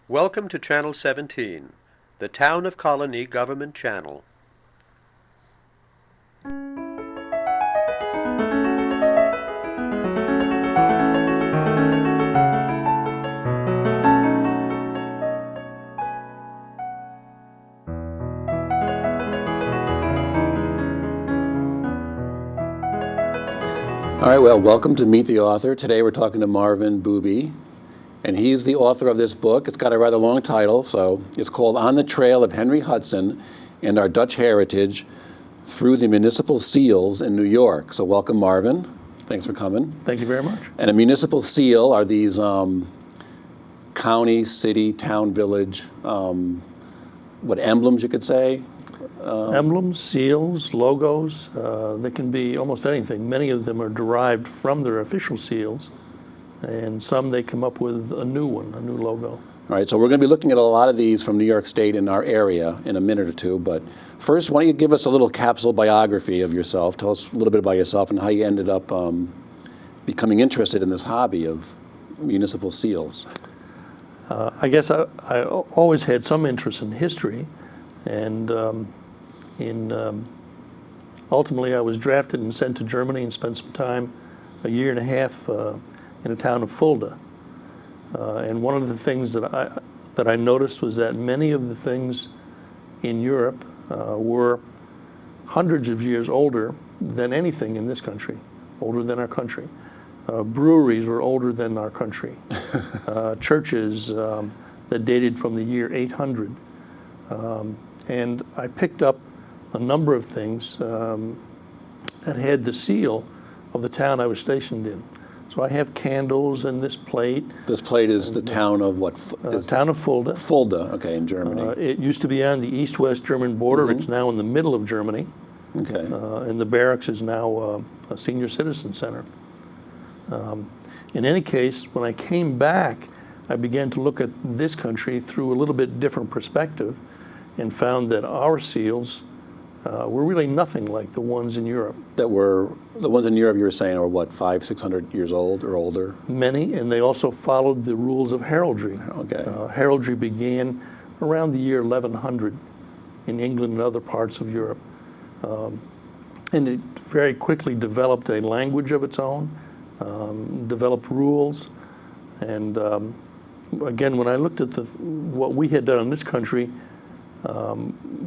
Welcome to Channel 17, the Town of Colonie Government Channel. All right, well, welcome to Meet the Author. Today we're talking to Marvin Bubie, and he's the author of this book. It's got a rather long title, so it's called On the Trail of Henry Hudson and Our Dutch Heritage Through the Municipal Seals in New York. So welcome, Marvin. Thanks for coming. Thank you very much. And a municipal seal are these county, city, town, village, what emblems you could say? Emblems, seals, logos, they can be almost anything. Many of them are derived from their official seals, and some they come up with a new one, a new logo. All right, so we're going to be looking at a lot of these from New York State in our area in a minute or two, but first, why don't you give us a little capsule biography of yourself? Tell us a little bit about yourself and how you ended up becoming interested in this hobby of municipal seals. I guess I always had some interest in history, and ultimately I was drafted and sent to Germany and spent some time, a year and a half, in a town of Fulda. And one of the things that I noticed was that many of the things in Europe were hundreds of years older than anything in this country, older than our country. Breweries were older than our country. Churches that dated from the year 800. And I picked up a number of things that had the seal of the town I was stationed in. So I have candles and this plate. This plate is the town of what? Town of Fulda. Fulda, okay, in Germany. It used to be on the east-west German border. It's now in the middle of Germany. Okay. And the barracks is now a senior citizen center. In any case, when I came back, I began to look at this country through a little bit different perspective and found that our seals were really nothing like the ones in Europe. That were, the ones in Europe you were saying are what, 500-600 years old or older? Many, and they also followed the rules of heraldry. Okay. Heraldry began around the year 1100 in England and other parts of Europe. And it very quickly developed a language of its own, developed rules, and again, when I looked at what we had done in this country,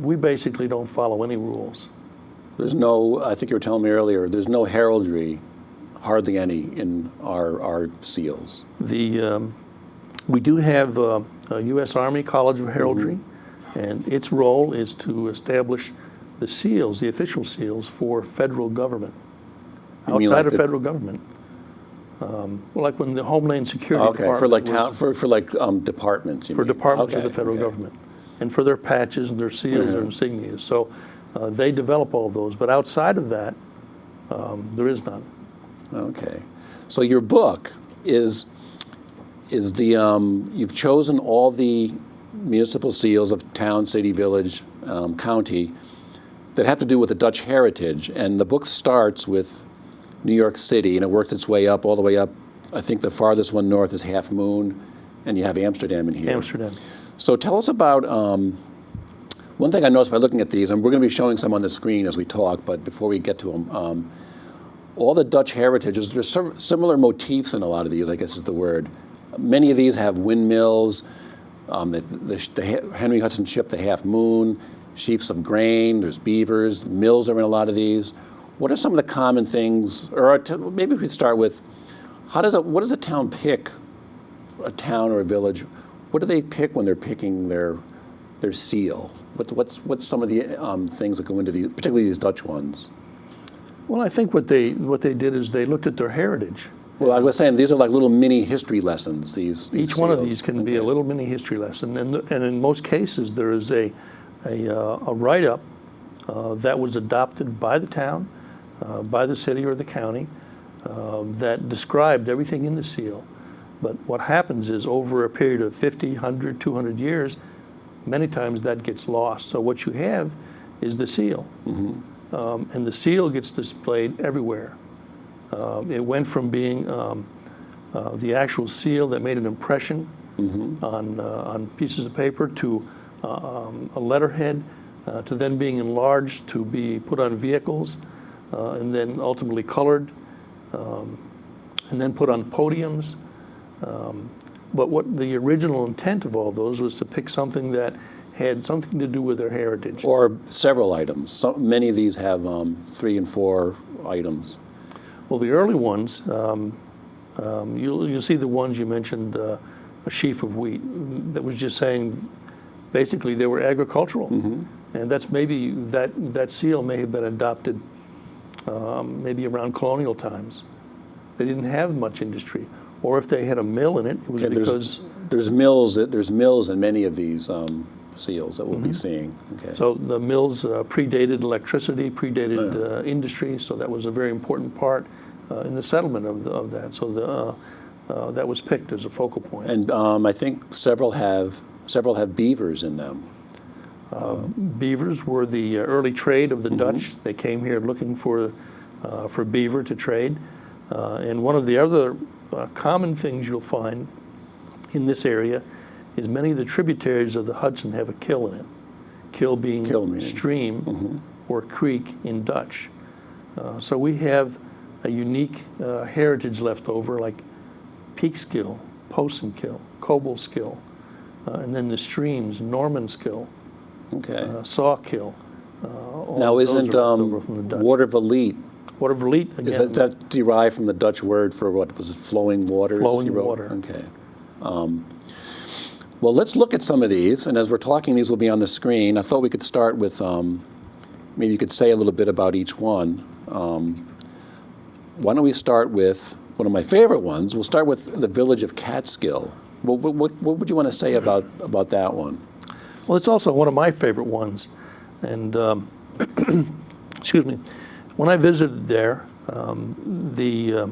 we basically don't follow any rules. There's no, I think you were telling me earlier, there's no heraldry, hardly any, in our seals. We do have a U.S. Army College of Heraldry, and its role is to establish the seals, the official seals for federal government. Outside of federal government. Well, like when the Homeland Security Department for like departments. For departments of the federal government, and for their patches and their seals, their insignias. So they develop all those, but outside of that, there is none. Okay, so your book is the you've chosen all the municipal seals of town, city, village, county that have to do with the Dutch heritage, and the book starts with New York City, and it works its way up, all the way up. I think the farthest one north is Half Moon, and you have Amsterdam in here. Amsterdam. So tell us about, one thing I noticed by looking at these, and we're going to be showing some on the screen as we talk, but before we get to them, all the Dutch heritages, there's similar motifs in a lot of these, I guess is the word. Many of these have windmills, the Henry Hudson ship, the Half Moon, sheaves of grain, there's beavers, mills are in a lot of these. What are some of the common things, or maybe we could start with, what does a town pick, a town or a village, what do they pick when they're picking their seal? What's some of the things that go into these, particularly these Dutch ones? Well, I think what they did is they looked at their heritage. Well, I was saying these are like little mini history lessons. These Each seals. one of these can be a little mini history lesson, and in most cases there is a write-up that was adopted by the town, by the city or the county, that described everything in the seal. But what happens is over a period of 50, 100, 200 years, many times that gets lost. So what you have is the seal. And the seal gets displayed everywhere. It went from being the actual seal that made an impression on pieces of paper to a letterhead, to then being enlarged to be put on vehicles, and then ultimately colored, and then put on podiums. But what the original intent of all those was to pick something that had something to do with their heritage. Or several items. Many of these have 3 and 4 items. Well, the early ones, you'll see the ones you mentioned, a sheaf of wheat, that was just saying basically they were agricultural. And that's maybe, that seal may have been adopted maybe around colonial times. They didn't have much industry. Or if they had a mill in it, it was because... There's mills in many of these seals that we'll be seeing. Okay. So the mills predated electricity, predated industry, so that was a very important part in the settlement of that. So that was picked as a focal point. And I think several have beavers in them. Beavers were the early trade of the Dutch. They came here looking for beaver to trade. And one of the other common things you'll find in this area is many of the tributaries of the Hudson have a kill in it. Kill being stream or creek in Dutch. So we have a unique heritage left over, like Peekskill, Posenkill, Kobolskill, and then the streams, Normanskill, Sawkill. Now isn't Watervliet, Watervliet, again. Is that derived from the Dutch word for what was it, flowing waters? Flowing water. Okay. Well, let's look at some of these, and as we're talking, these will be on the screen. I thought we could start with, maybe you could say a little bit about each one. Why don't we start with one of my favorite ones? We'll start with the village of Catskill. What would you want to say about that one? Well, it's also one of my favorite ones. And, excuse me, when I visited there, the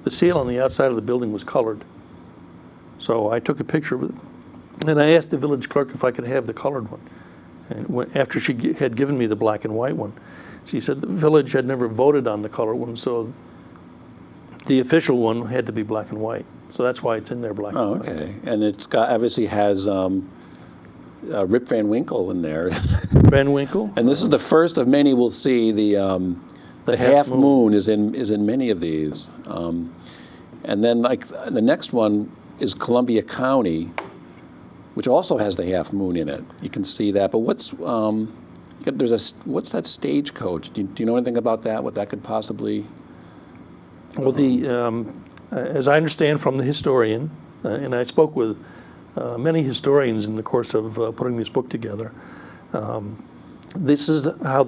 seal on the outside of the building was colored. So I took a picture of it, and I asked the village clerk if I could have the colored one. And after she had given me the black and white one, she said the village had never voted on the colored one, so the official one had to be black and white. So that's why it's in there black and white. Okay, and it's got, obviously has Rip Van Winkle in there. Van Winkle. And this is the first of many we'll see. The half moon is in many of these. And then like the next one is Columbia County, which also has the half moon in it. You can see that. But what's that stagecoach? Do you know anything about that? What that could possibly? Well, as I understand from the historian, and I spoke with many historians in the course of putting this book together, this is how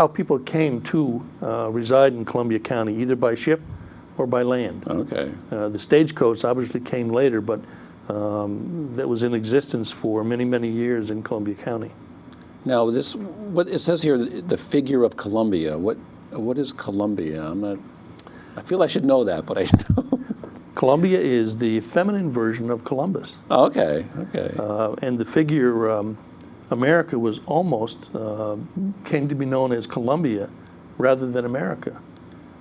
people came to reside in Columbia County, either by ship or by land. Okay. The stagecoach obviously came later, but that was in existence for many, many years in Columbia County. Now, what it says here, the figure of Columbia. What is Columbia? I feel I should know that, but I don't. Columbia is the feminine version of Columbus. Oh, okay. And the figure America was almost came to be known as Columbia rather than America.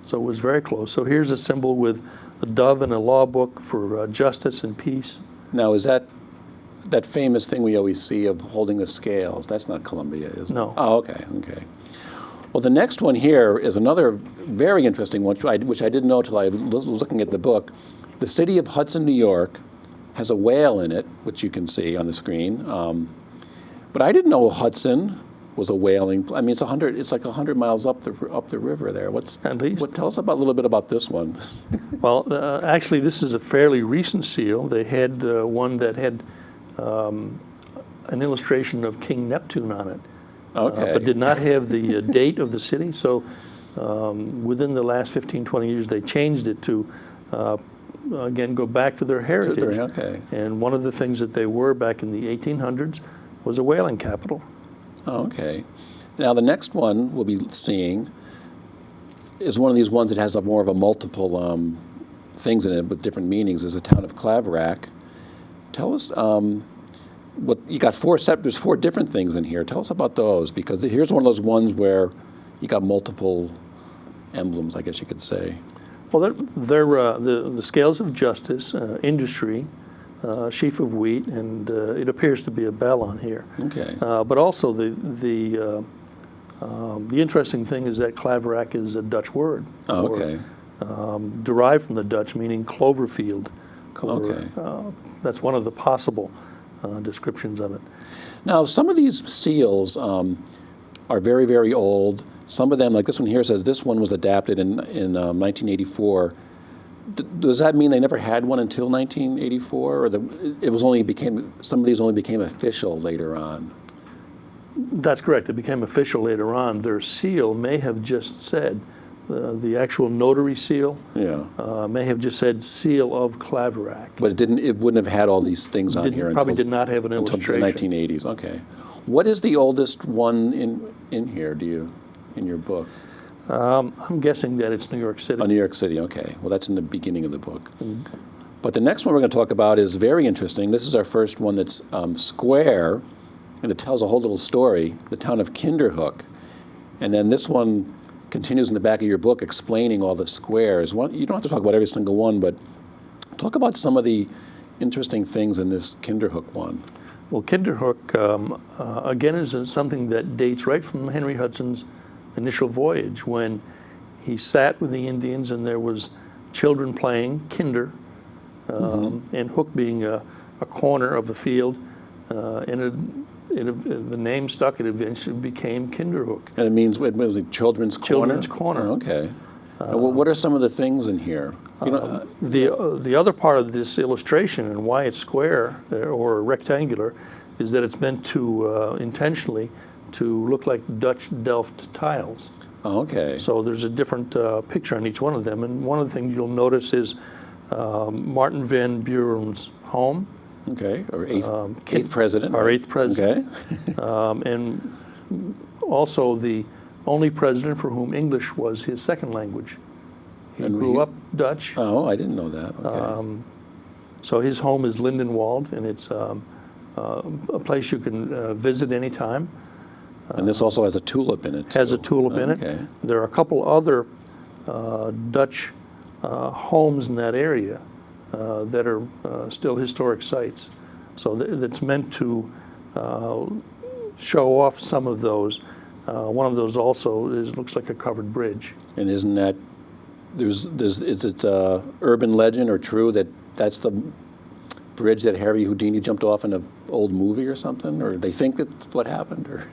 So it was very close. So here's a symbol with a dove and a law book for justice and peace. Now, is that famous thing we always see of holding the scales? That's not Columbia, is it? No. Oh, okay. Well, the next one here is another very interesting one, which I didn't know till I was looking at the book. The city of Hudson, New York, has a whale in it, which you can see on the screen. But I didn't know Hudson was a whaling. I mean, it's like 100 miles up the river there. At least. Tell us a little bit about this one. Well, actually, this is a fairly recent seal. They had one that had an illustration of King Neptune on it. Okay. But did not have the date of the city. So within the last 15, 20 years, they changed it to, again, go back to their heritage. Okay. And one of the things that they were back in the 1800s was a whaling capital. Oh, okay. Now, the next one we'll be seeing is one of these ones that has more of a multiple things in it with different meanings, is the town of Claverack. Tell us what you got. There's 4 different things in here. Tell us about those, because here's one of those ones where you got multiple emblems, I guess you could say. Well, they're the scales of justice, industry, sheaf of wheat, and it appears to be a bell on here. Okay. But also the interesting thing is that Claverack is a Dutch word. Oh, okay. Derived from the Dutch, meaning clover field. Okay. That's one of the possible descriptions of it. Now, some of these seals are very, very old. Some of them, like this one here, says this one was adapted in 1984. Does that mean they never had one until 1984, or some of these only became official later on? That's correct. It became official later on. Their seal may have just said, the actual notary seal may have just said seal of Claverack. But it wouldn't have had all these things on here Probably did not have an illustration. Until the 1980s. Okay. What is the oldest one in here? In your book? I'm guessing that it's New York City. Oh, New York City. Okay. Well, that's in the beginning of the book. But the next one we're going to talk about is very interesting. This is our first one that's square, and it tells a whole little story. The town of Kinderhook, and then this one continues in the back of your book explaining all the squares. You don't have to talk about every single one, but talk about some of the interesting things in this Kinderhook one. Well, Kinderhook, again, is something that dates right from Henry Hudson's initial voyage, when he sat with the Indians and there was children playing kinder, and hook being a corner of the field, and the name stuck. It eventually became Kinderhook. And it was like Children's Corner? Children's Corner. Oh, okay. What are some of the things in here? The other part of this illustration and why it's square or rectangular is that it's meant to intentionally to look like Dutch Delft tiles. Oh, okay. So there's a different picture on each one of them, and one of the things you'll notice is Martin Van Buren's home. Okay, or eighth president. Our eighth president. Okay. And also the only president for whom English was his second language. He grew up Dutch. Oh, I didn't know that. Okay. So his home is Lindenwald, and it's a place you can visit anytime. And this also has a tulip in it. Has a tulip in it. There are a couple other Dutch homes in that area that are still historic sites. So that's meant to show off some of those. One of those also looks like a covered bridge. And isn't that, is it urban legend or true that that's the bridge that Harry Houdini jumped off in an old movie or something? Or they think that's what happened? Or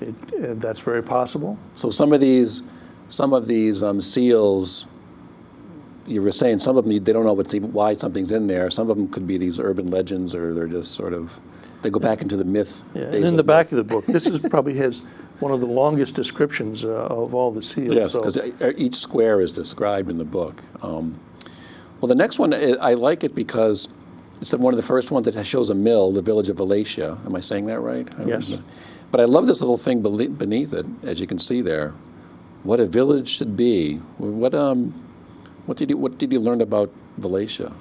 that's very possible. So some of these seals, you were saying some of them, they don't know why something's in there. Some of them could be these urban legends, or they're just sort of, they go back into the myth. Yeah, and in the back of the book, this probably has one of the longest descriptions of all the seals. Yes, because each square is described in the book. Well, the next one, I like it because it's one of the first ones that shows a mill, the village of Valatia. Am I saying that right? Yes. But I love this little thing beneath it, as you can see there. What a village should be. What did you learn about Valatia?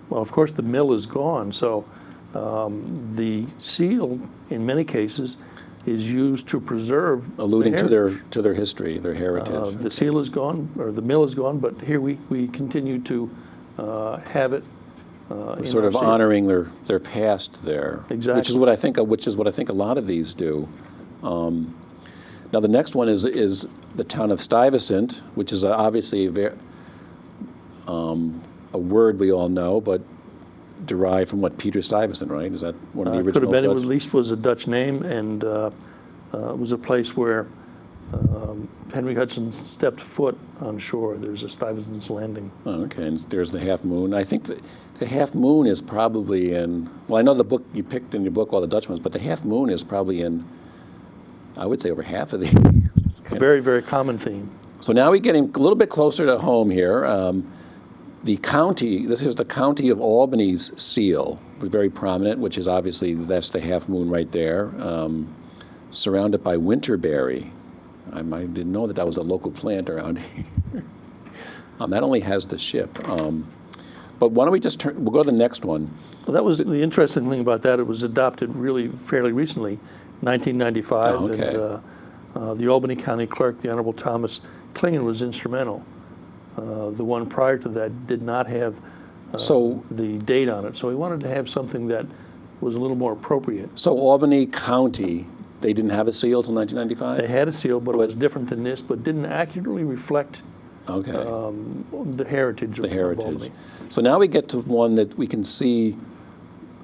Well, of course, the mill is gone, so the seal, in many cases, is used to preserve alluding to their history, their heritage. The seal is gone, or the mill is gone, but here we continue to have it. Sort of honoring their past there. Exactly. Which is what I think a lot of these do. Now the next one is the town of Stuyvesant, which is obviously a word we all know, but derived from what, Peter Stuyvesant, right? Is that one of the original? Could have been. Dutch? It at least was a Dutch name, and it was a place where Henry Hudson stepped foot on shore. There's a Stuyvesant's Landing. Oh, okay, and there's the Half Moon. I think the Half Moon is probably in, well, I know the book you picked in your book, all the Dutch ones, but the Half Moon is probably in, I would say, over half of these. A very, very common theme. So now we're getting a little bit closer to home here. The county, this is the county of Albany's seal, was very prominent, which is obviously, that's the Half Moon right there, surrounded by winterberry. I didn't know that was a local plant around here. That only has the ship. But why don't we we'll go to the next one. Well, that was the interesting thing about that. It was adopted really fairly recently, 1995. Oh, okay. And the Albany County clerk, the Honorable Thomas Klingen, was instrumental. The one prior to that did not have So, the date on it. So we wanted to have something that was a little more appropriate. so Albany County, they didn't have a seal till 1995? They had a seal, but it was different than this, but didn't accurately reflect Okay. the heritage The of heritage. Albany. So now we get to one that we can see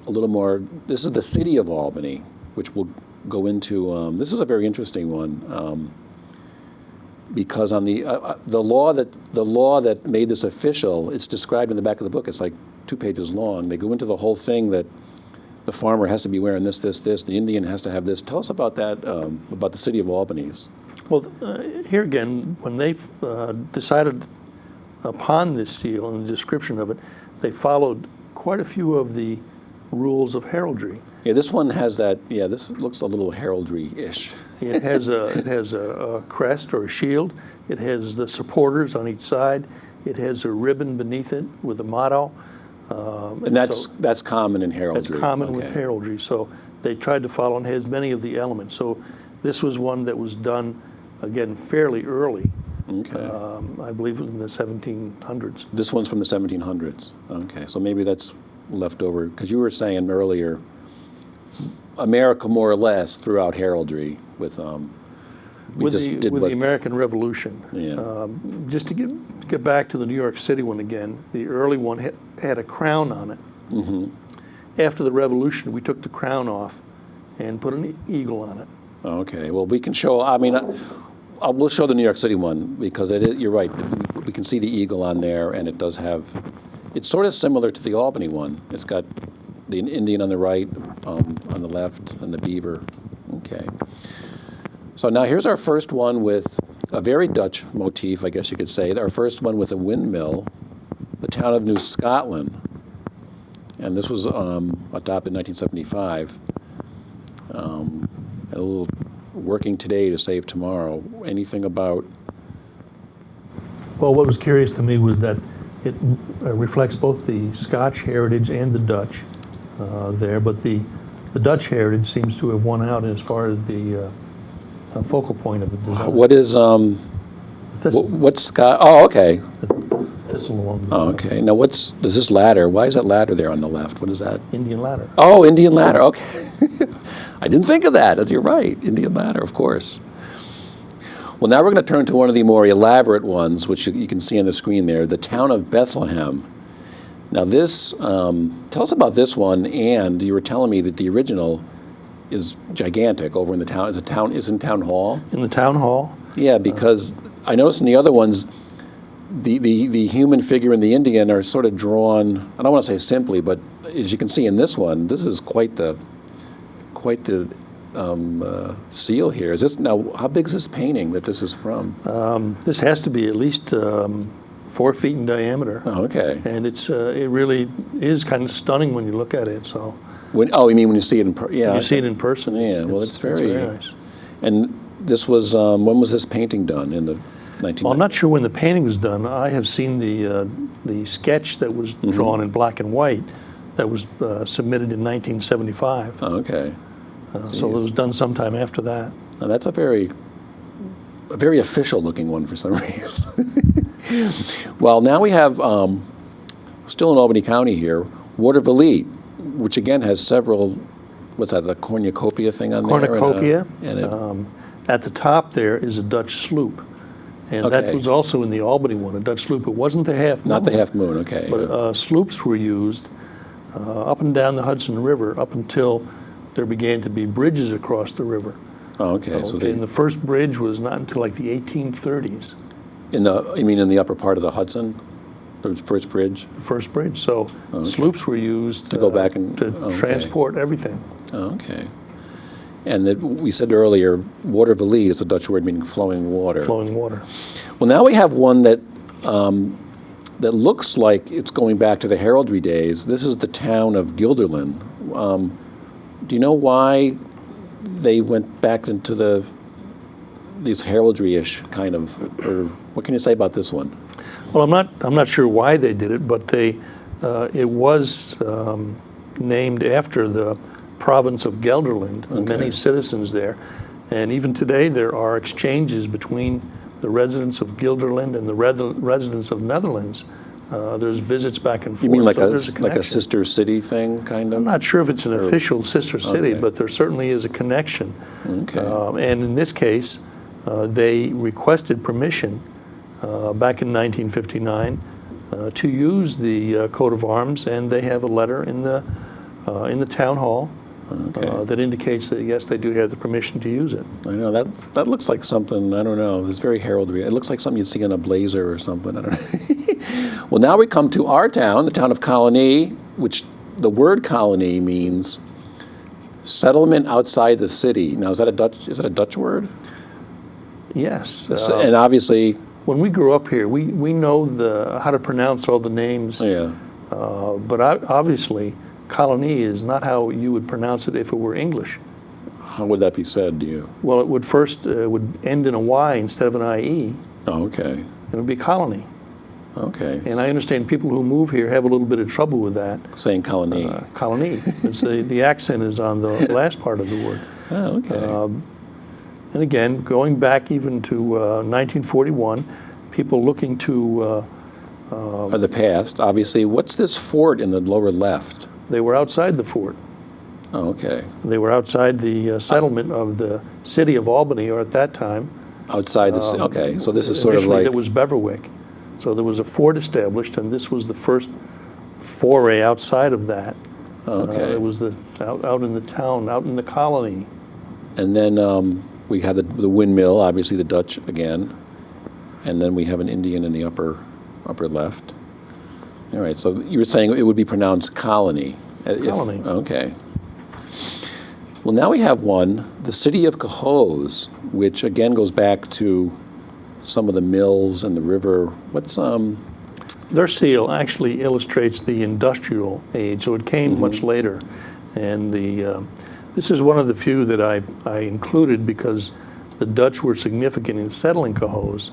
a little more. This is the city of Albany, which we'll go into. This is a very interesting one because on the law that made this official, it's described in the back of the book. It's like 2 pages long. They go into the whole thing that the farmer has to be wearing this, this, this. The Indian has to have this. Tell us about that, about the city of Albany's. Well, here again, when they decided upon this seal and the description of it, they followed quite a few of the rules of heraldry. Yeah, this one has that. Yeah, this looks a little heraldry-ish. It has a crest or a shield. It has the supporters on each side. It has a ribbon beneath it with a motto. And that's common in heraldry. That's common with heraldry. So they tried to follow and has many of the elements. So this was one that was done, again, fairly early. Okay. I believe in the 1700s. This one's from the 1700s. Okay, so maybe that's left over, because you were saying earlier, America more or less threw out heraldry with the American Revolution. Yeah. Just to get back to the New York City one again, the early one had a crown on it. Mm-hmm. After the Revolution, we took the crown off and put an eagle on it. Okay, well, we can show, I mean, we'll show the New York City one, because you're right, we can see the eagle on there, and it does have, it's sort of similar to the Albany one. It's got the Indian on the right, on the left, and the beaver. Okay. So now here's our first one with a very Dutch motif, I guess you could say. Our first one with a windmill, the town of New Scotland. And this was adopted in 1975. A little working today to save tomorrow. Anything about? Well, what was curious to me was that it reflects both the Scotch heritage and the Dutch there, but the Dutch heritage seems to have won out as far as the focal point of the design. What is what's Scott? Oh, okay. Thistle along the Oh, okay. Now, does this ladder? Why is that ladder there on the left? What is that? Indian ladder. Oh, Indian ladder. Okay. I didn't think of that. You're right. Indian ladder, of course. Well, now we're going to turn to one of the more elaborate ones, which you can see on the screen there, the town of Bethlehem. Now this, tell us about this one, and you were telling me that the original is gigantic over in the town. Is in town hall? In the town hall. Yeah, because I noticed in the other ones, the human figure and the Indian are sort of drawn, I don't want to say simply, but as you can see in this one, this is quite the seal here. Is this now? How big is this painting that this is from? This has to be at least 4 feet in diameter. Oh, okay. And it really is kind of stunning when you look at it. So. You mean when you see it in person? Yeah. You see it in person. Yeah. It's very nice. And this was when was this painting done? In the 1990s? Well, I'm not sure when the painting was done. I have seen the sketch that was drawn in black and white that was submitted in 1975. Oh, okay. So it was done sometime after that. Now that's a very official-looking one for some reason. Well, now we have, still in Albany County here, Watervliet, which again has several, what's that, the cornucopia thing on there? Cornucopia. And at the top there is a Dutch sloop. And that was also in the Albany one, a Dutch sloop. It wasn't the Half Moon. Not the Half Moon, okay. But sloops were used up and down the Hudson River up until there began to be bridges across the river. Oh, okay. And the first bridge was not until like the 1830s. You mean in the upper part of the Hudson? The first bridge? The first bridge. So sloops were used to go back and transport everything. Oh, okay. And we said earlier, Watervliet is a Dutch word meaning flowing water. Flowing water. Well, now we have one that looks like it's going back to the heraldry days. This is the town of Gilderland. Do you know why they went back into these heraldry-ish kind of, or what can you say about this one? Well, I'm not sure why they did it, but it was named after the province of Gilderland, many citizens there. And even today there are exchanges between the residents of Gilderland and the residents of Netherlands There's visits back and forth. You mean like so a there's like a connection. sister city thing, kind of? I'm not sure if it's an official sister city, okay. but there certainly is a connection. Okay. And in this case, they requested permission back in 1959 to use the coat of arms, and they have a letter in the town hall that indicates that yes, they do have the permission to use it. I know that looks like something. I don't know. It's very heraldry. It looks like something you'd see in a blazer or something. I don't know. Well, now we come to our town, the town of Colonie, which the word colony means settlement outside the city. Now, is that a Dutch word? Yes. And obviously, When we grew up here, we know how to pronounce all the names, yeah. but obviously, Colonie is not how you would pronounce it if it were English. How would that be said to you? Well, it would first would end in a Y instead of an IE. Oh, okay. It would be Colony. Okay. And I understand people who move here have a little bit of trouble with that. Saying colony. Colonie. It's the accent is on the last part of the word. Oh, okay. And again, going back even to 1941, people looking to... Or the past, obviously. What's this fort in the lower left? They were outside the fort. Oh, okay. They were outside the settlement of the city of Albany, or at that time. Outside the okay, so this is sort of Initially, like... it was Beverwyck. So there was a fort established, and this was the first foray outside of that. Okay. It was out in the town, out in the colony. And then we have the windmill, obviously the Dutch again. And then we have an Indian in the upper left. All right, so you were saying it would be pronounced colony. Colony. Okay. Well, now we have one, the city of Cohoes, which again goes back to some of the mills and the river. What's Their seal actually illustrates the industrial age, so it came much later. And this is one of the few that I included because the Dutch were significant in settling Cohoes.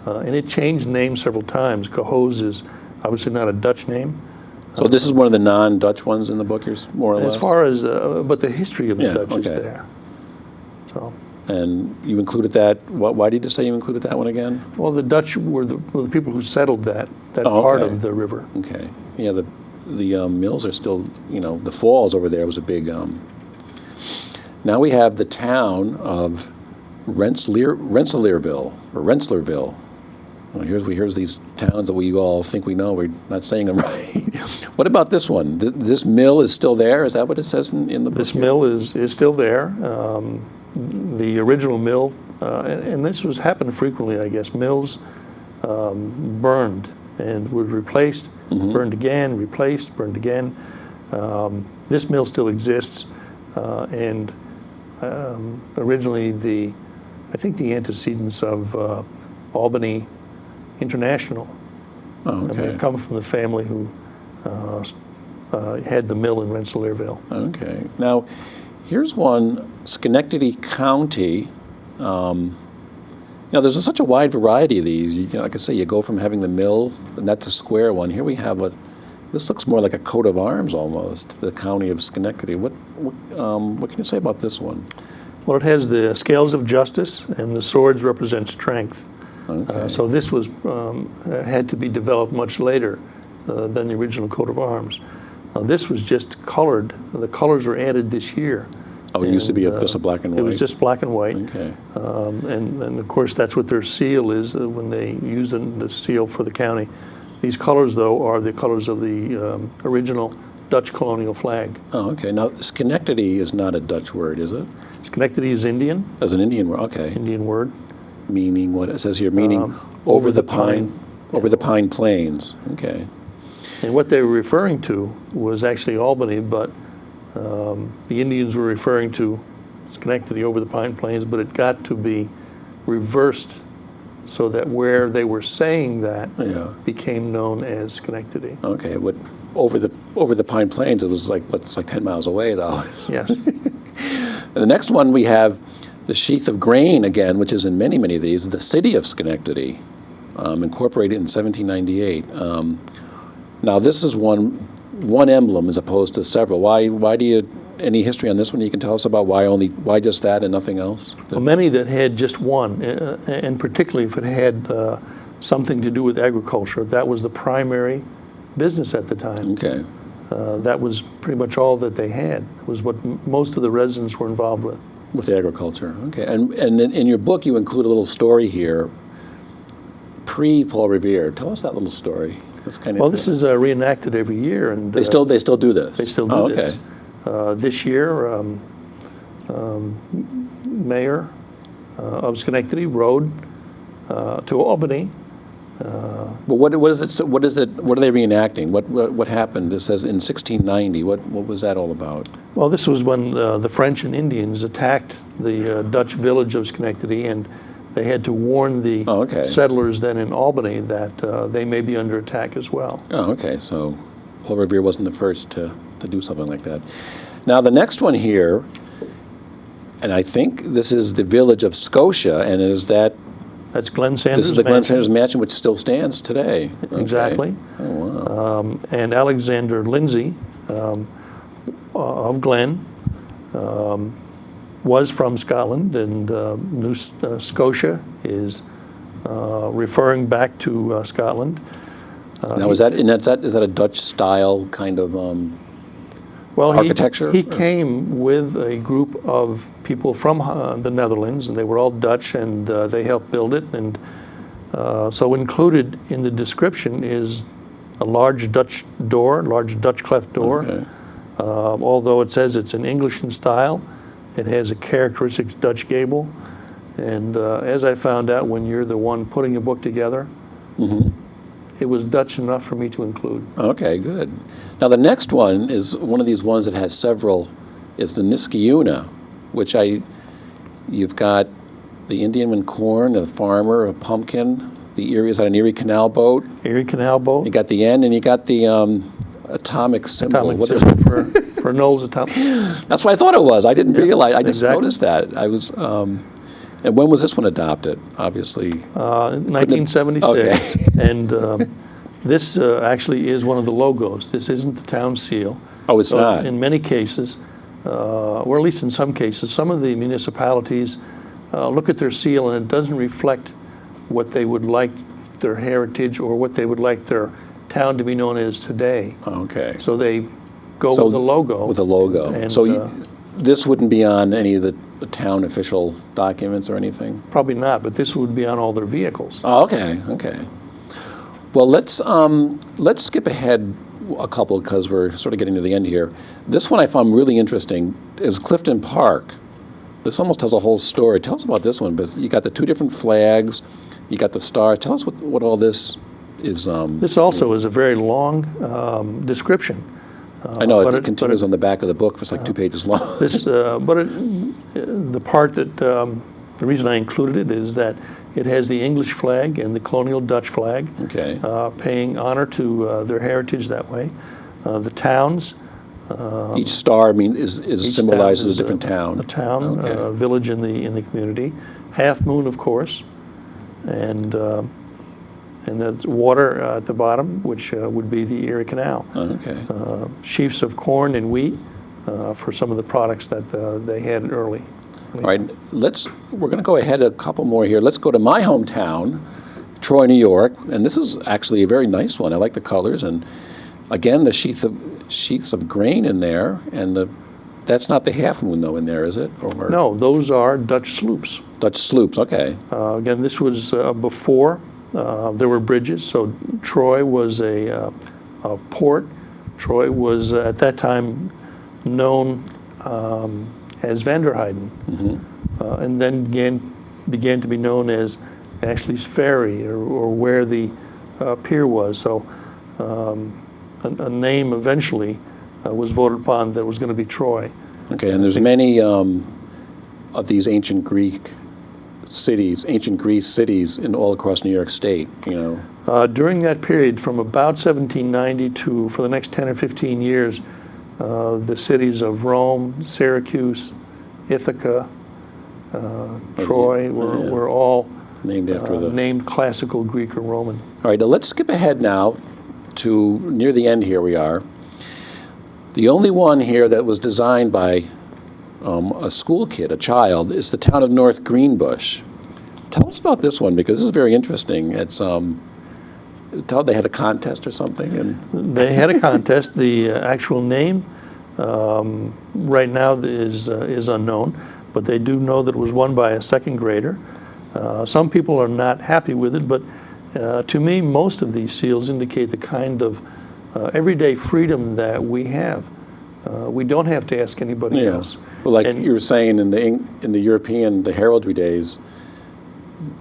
And it changed names several times. Cohoes is obviously not a Dutch name. So this is one of the non-Dutch ones in the book, more or less? As far as, but the history of the Yeah, Dutch is okay. there. So, And you included that, why did you say you included that one again? well, the Dutch were the people who settled that Oh, part okay. of the river. Okay. Yeah, the mills are still, the falls over there was a big... Now we have the town of Rensselaerville, or Rensselaerville. Well, here's these towns that we all think we know. We're not saying them right. What about this one? This mill is still there? Is that what it says in the book? This here? mill is still there. The original mill, and this happened frequently, I guess. Mills burned and were replaced, burned again, replaced, burned again. This mill still exists, and originally I think the antecedents of Albany International. Oh, okay. They've come from the family who had the mill in Rensselaerville. Okay. Now, here's one, Schenectady County. There's such a wide variety of these. Like I say, you go from having the mill, and that's a square one. Here we have this looks more like a coat of arms almost, the county of Schenectady. What can you say about this one? Well, it has the scales of justice, and the swords represent strength. Okay. So this had to be developed much later than the original coat of arms. This was just colored. The colors were added this year. Oh, it used to be just a black and white? It was just black and white. Okay. And of course, that's what their seal is when they use the seal for the county. These colors, though, are the colors of the original Dutch colonial flag. Oh, okay. Now, Schenectady is not a Dutch word, is it? Schenectady is Indian, As an Indian word, okay. Indian word. Meaning what it says here, meaning over the pine plains. Okay. And what they were referring to was actually Albany, but the Indians were referring to Schenectady over the Pine Plains, but it got to be reversed so that where they were saying that became known as Schenectady. Okay, but over the Pine Plains, it was it's like 10 miles away, though. Yes. And the next one we have the sheath of grain again, which is in many, many of these, the city of Schenectady, incorporated in 1798. Now this is one emblem as opposed to several. Why do you, any history on this one you can tell us about? Why just that and nothing else? Well, many that had just one, and particularly if it had something to do with agriculture. That was the primary business at the time. Okay. That was pretty much all that they had. It was what most of the residents were involved with. With agriculture. Okay. And in your book, you include a little story here, pre-Paul Revere. Tell us that little story. That's kind of Well, this is reenacted every year, and they still do this. They still do oh, this. Okay. This year, Mayor of Schenectady rode to Albany. But what is it? What is it? What are they reenacting? What happened? It says in 1690. What was that all about? Well, this was when the French and Indians attacked the Dutch village of Schenectady, and they had to warn the settlers then in Albany that they may be under attack as well. Oh, okay. So Paul Revere wasn't the first to do something like that. Now, the next one here, and I think this is the village of Scotia, and is that... That's Glenn Sanders' This is the Glenn mansion. Sanders mansion, which still stands today. Okay. Exactly. Oh, wow. And Alexander Lindsay of Glen was from Scotland, and New Scotia is referring back to Scotland. Now, is that a Dutch style kind of Well, architecture? He came with a group of people from the Netherlands, and they were all Dutch, and they helped build it. And so included in the description is a large Dutch door, large Dutch cleft door. Okay. Although it says it's in English in style, it has a characteristic Dutch gable. And as I found out when you're the one putting a book together, it was Dutch enough for me to include. Okay, good. Now, the next one is one of these ones that has several, is the Niskayuna, which you've got the Indian with corn, a farmer, a pumpkin, is that an Erie Canal boat? Erie Canal boat. You got the end, and you got the atomic symbol. Atomic What is symbol for Knowles Atomic. That's what I thought it was. I didn't realize. I just exactly. noticed that. I was. And when was this one adopted? Obviously. 1976. Okay. And this actually is one of the logos. This isn't the town seal. Oh, it's not. In many cases, or at least in some cases, some of the municipalities look at their seal and it doesn't reflect what they would like their heritage or what they would like their town to be known as today. Okay. So they go with a logo. With a logo. And, So this wouldn't be on any of the town official documents or anything? Probably not, but this would be on all their vehicles. Oh, okay, okay. Well, let's skip ahead a couple because we're sort of getting to the end here. This one I found really interesting is Clifton Park. This almost tells a whole story. Tell us about this one. But you got the two different flags, you got the star. Tell us what all this is. This also is a very long description. I know it continues on the back of the book. It's like 2 pages long. The part that the reason I included it is that it has the English flag and the colonial Dutch flag, Okay. Paying honor to their heritage that way. The towns. Each star symbolizes town a different town. A town, Okay. a village in the community. Half moon, of course, and the water at the bottom, which would be the Erie Canal. Okay. Sheaves of corn and wheat for some of the products that they had early. All right, we're going to go ahead a couple more here. Let's go to my hometown, Troy, New York, and this is actually a very nice one. I like the colors, and again, the sheaths of grain in there, and that's not the half moon though in there, is it? Or No, those are Dutch sloops. Dutch sloops. Okay. Again, this was before there were bridges, so Troy was a port. Troy was at that time known as Vanderheiden, and then began to be known as Ashley's Ferry, or where the pier was. So a name eventually was voted upon that was going to be Troy. Okay, and there's many of these ancient Greece cities in all across New York State, you know. During that period, from about 1790 to for the next 10 or 15 years, the cities of Rome, Syracuse, Ithaca, Troy were all named after named classical Greek or Roman. All right, now let's skip ahead now to near the end. Here we are. The only one here that was designed by a school kid, a child, is the town of North Greenbush. Tell us about this one, because this is very interesting. It's they had a contest or something, and They had a contest. The actual name right now is unknown, but they do know that it was won by a second grader. Some people are not happy with it, but to me, most of these seals indicate the kind of everyday freedom that we have. We don't have to ask anybody else. Well, like And- you were saying in the European, the heraldry days,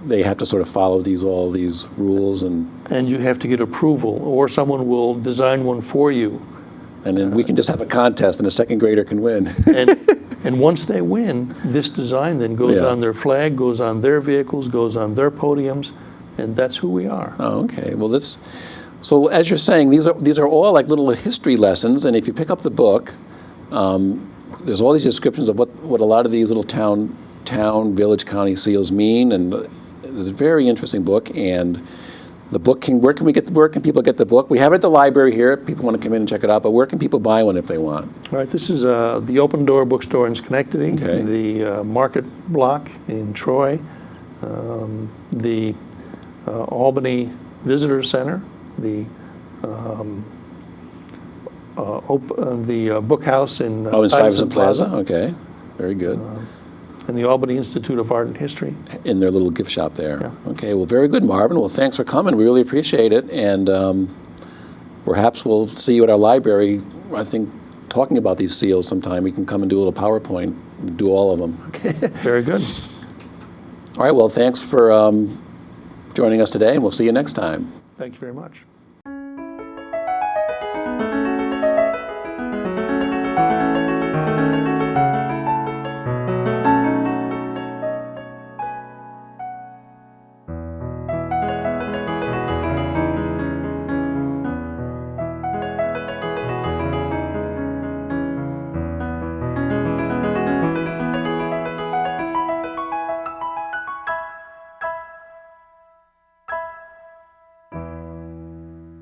they have to sort of follow all these rules, and you have to get approval, or someone will design one for you. then we can just have a contest and a second grader can win. And once they win, this design then goes Yeah. on their flag, goes on their vehicles, goes on their podiums, and that's who we are. Oh, okay. Well, so as you're saying, these are all like little history lessons, and if you pick up the book, there's all these descriptions of what a lot of these little town, village, county seals mean, and it's a very interesting book. And the book where can people get the book? We have it at the library here. If people want to come in and check it out, but where can people buy one if they want? All right, this is the Open Door Bookstore in Schenectady, Okay. the Market Block in Troy, the Albany Visitor Center, the Book House in In Stuyvesant Plaza. Plaza, Okay, very good. and the Albany Institute of Art and History. In their little gift shop there. Yeah. Okay, well, very good, Marvin. Well, thanks for coming. We really appreciate it, and perhaps we'll see you at our library. I think talking about these seals sometime. We can come and do a little PowerPoint, and do all of them. Okay. Very good. All right. Well, thanks for joining us today, and we'll see you next time. Thank you very much.